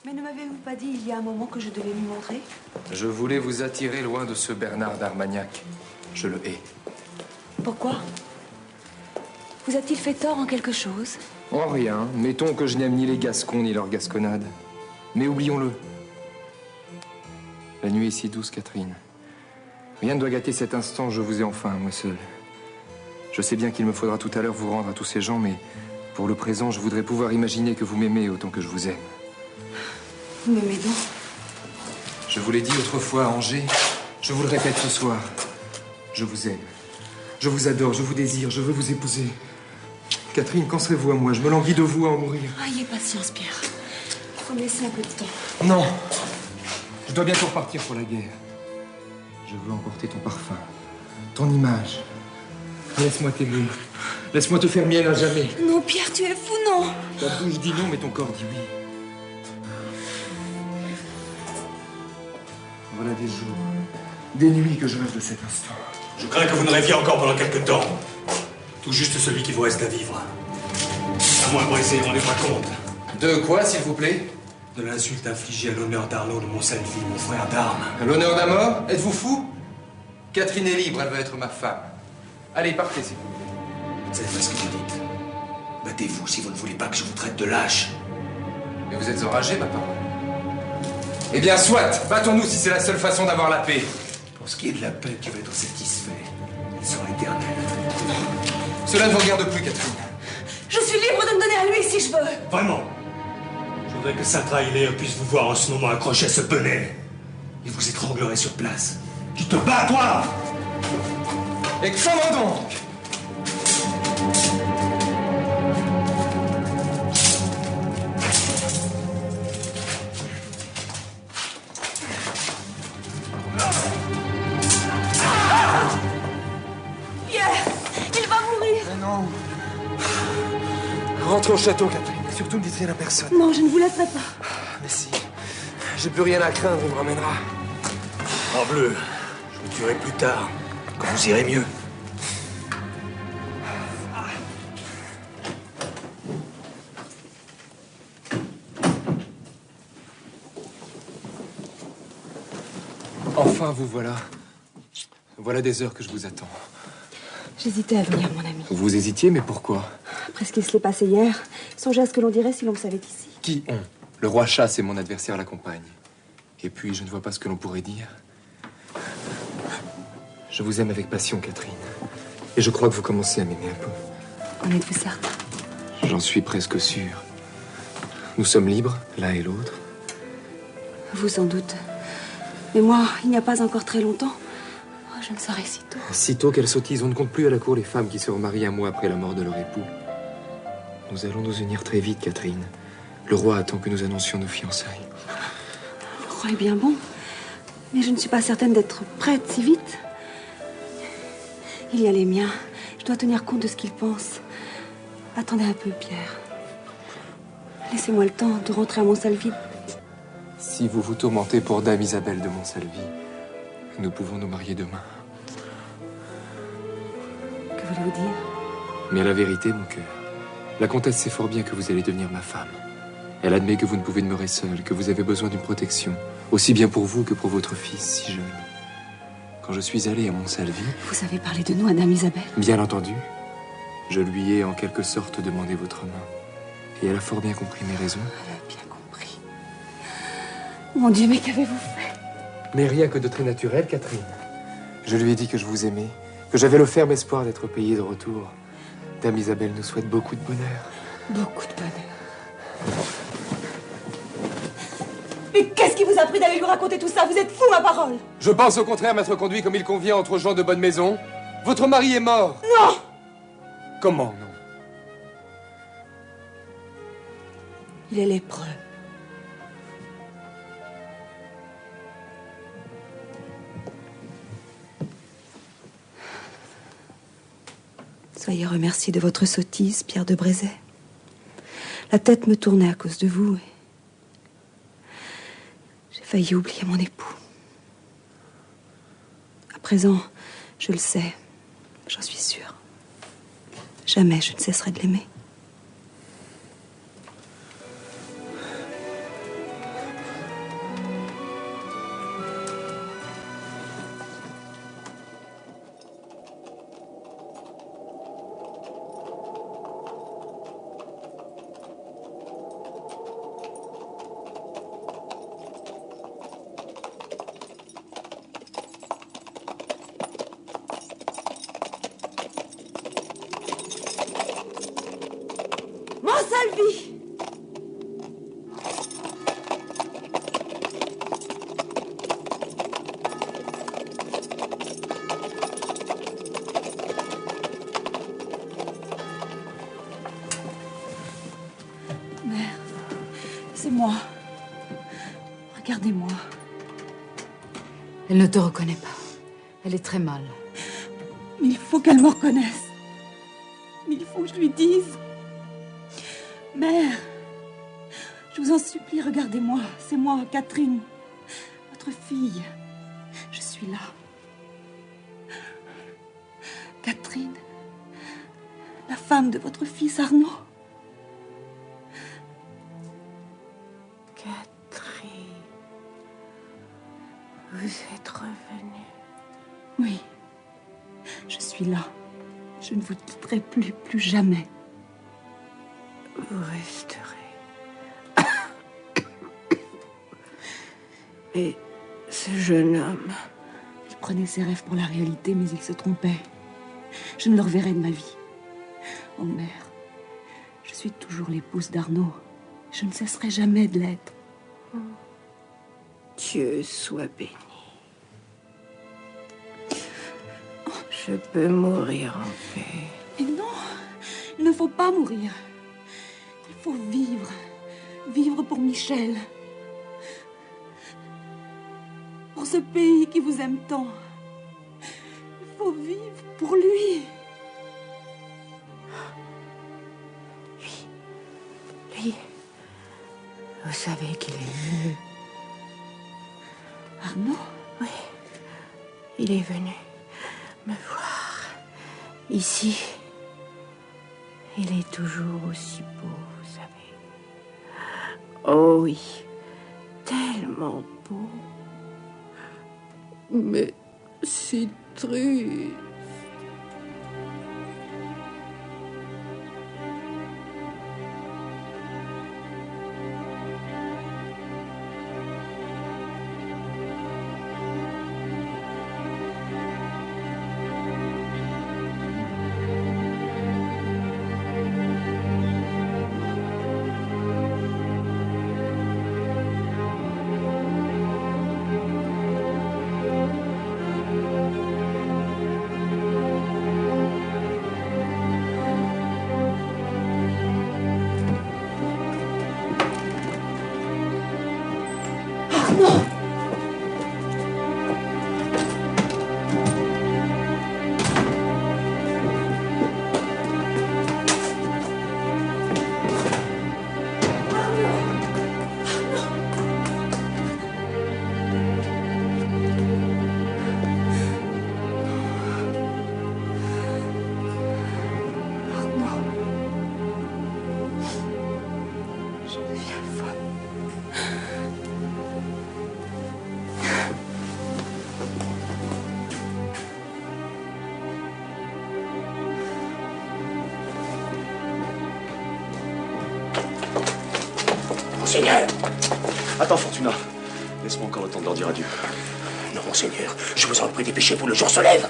Mais ne m'avez-vous pas dit il y a un moment que je devais lui montrer? Je voulais vous attirer loin de ce Bernard d'Armagnac. Je le hais. Pourquoi? Vous a-t-il fait tort en quelque chose? En rien. Mettons que je n'aime ni les Gascons ni leur gasconnade. Mais oublions-le. La nuit est si douce, Catherine. Rien ne doit gâter cet instant, je vous ai enfin à moi seul. Je sais bien qu'il me faudra tout à l'heure vous rendre à tous ces gens, mais pour le présent, je voudrais pouvoir imaginer que vous m'aimez autant que je vous aime. Vous m'aimez donc? Je vous l'ai dit autrefois à Angers, je vous le répète ce soir. Je vous aime. Je vous adore, je vous désire, je veux vous épouser. Catherine, quand serez-vous à moi? Je me languis de vous à en mourir. Ayez patience, Pierre. Il faut me laisser un peu de temps. Non. Je dois bientôt repartir pour la guerre. Je veux emporter ton parfum, ton image. Laisse-moi t'aimer. Laisse-moi te faire mienne à jamais. Non, Pierre, tu es fou, non? Ta bouche dit non, mais ton corps dit oui. Voilà des jours, des nuits que je rêve de cet instant. Je crains que vous ne rêviez encore pendant quelque temps. Tout juste celui qui vous reste à vivre. À moins brisé, on n'est pas compte. De quoi, s'il vous plaît? De l'insulte infligée à l'honneur d'Arnaud de Montsalvi, mon frère d'armes. À l'honneur d'un mort? Êtes-vous fou? Catherine est libre, elle veut être ma femme. Allez, partez, s'il vous plaît. Vous savez pas ce que vous dites. Battez-vous si vous ne voulez pas que je vous traite de lâche. Mais vous êtes enragé, ma parole. Eh bien, soit, battons-nous si c'est la seule façon d'avoir la paix. Pour ce qui est de la paix, tu vas être satisfait. Elle sera éternelle. Cela ne vous regarde plus, Catherine. Je suis libre de me donner à lui si je veux. Vraiment. Je voudrais que Satra et Léa puissent vous voir en ce moment accroché à ce bonnet. Il vous étranglerait sur place. Tu te bats, toi! Et comment donc? Pierre, il va mourir. Mais non. Rentrez au château, Catherine. Surtout ne dites rien à personne. Non, je ne vous laisserai pas. Mais si. J'ai plus rien à craindre, il me ramènera. En bleu, je vous tuerai plus tard, quand vous irez mieux. Enfin, vous voilà. Voilà des heures que je vous attends. J'hésitais à venir, mon ami. Vous hésitiez, mais pourquoi? Après ce qui se l'est passé hier, songez à ce que l'on dirait si l'on me savait ici. Qui on? Le roi chasse et mon adversaire la compagne. Et puis, je ne vois pas ce que l'on pourrait dire. Je vous aime avec passion, Catherine. Et je crois que vous commencez à m'aimer un peu. En êtes-vous certain? J'en suis presque sûr. Nous sommes libres, l'un et l'autre. Vous, sans doute. Mais moi, il n'y a pas encore très longtemps, je ne serai si tôt. Sitôt qu'elle sottise, on ne compte plus à la cour les femmes qui se remarient un mois après la mort de leur époux. Nous allons nous unir très vite, Catherine. Le roi attend que nous annoncions nos fiançailles. Le roi est bien bon, mais je ne suis pas certaine d'être prête si vite. Il y a les miens. Je dois tenir compte de ce qu'ils pensent. Attendez un peu, Pierre. Laissez-moi le temps de rentrer à Montsalvi. Si vous vous tourmentez pour Dame Isabelle de Montsalvi, nous pouvons nous marier demain. Que voulez-vous dire? Mais à la vérité, mon cœur, la comtesse sait fort bien que vous allez devenir ma femme. Elle admet que vous ne pouvez demeurer seule, que vous avez besoin d'une protection, aussi bien pour vous que pour votre fils, si jeune. Quand je suis allé à Montsalvi... Vous avez parlé de nous à Dame Isabelle? Bien entendu. Je lui ai en quelque sorte demandé votre main. Et elle a fort bien compris mes raisons. Elle a bien compris. Mon Dieu, mais qu'avez-vous fait? Mais rien que de très naturel, Catherine. Je lui ai dit que je vous aimais, que j'avais le ferme espoir d'être payé de retour. Dame Isabelle nous souhaite beaucoup de bonheur. Beaucoup de bonheur. Mais qu'est-ce qui vous a pris d'aller lui raconter tout ça? Vous êtes fou, ma parole! Je pense au contraire m'être conduit comme il convient entre gens de bonne maison. Votre mari est mort. Non! Comment non? Il est lépreux. Soyez remercié de votre sottise, Pierre de Brézet. La tête me tournait à cause de vous. J'ai failli oublier mon époux. À présent, je le sais, j'en suis sûre. Jamais je ne cesserai de l'aimer. vie. Mère, c'est moi. Regardez-moi. Elle ne te reconnaît pas. Elle est très mal. Mais il faut qu'elle me reconnaisse. Mais il faut que je lui dise. Mère, je vous en supplie, regardez-moi. C'est moi, Catherine, votre fille. Je suis là. Catherine, la femme de votre fils Arnaud. Catherine, vous êtes revenue. Oui, je suis là. Je ne vous quitterai plus jamais. Vous resterez. Et ce jeune homme... Il prenait ses rêves pour la réalité, mais il se trompait. Je ne le reverrai de ma vie. Oh mère, je suis toujours l'épouse d'Arnaud. Je ne cesserai jamais de l'être. Dieu soit béni. Je peux mourir en paix. Mais non, il ne faut pas mourir. Il faut vivre. Vivre pour Michel. Pour ce pays qui vous aime tant. Il faut vivre pour lui. Lui, vous savez qu'il est venu. Arnaud? Oui, il est venu me voir. Ici, il est toujours aussi beau, vous savez. Oh oui, tellement beau. Mais si triste. Monseigneur! Attends, Fortuna. Laisse-moi encore le temps de leur dire adieu. Non, monseigneur, je vous en prie, dépêchez-vous, le jour se lève.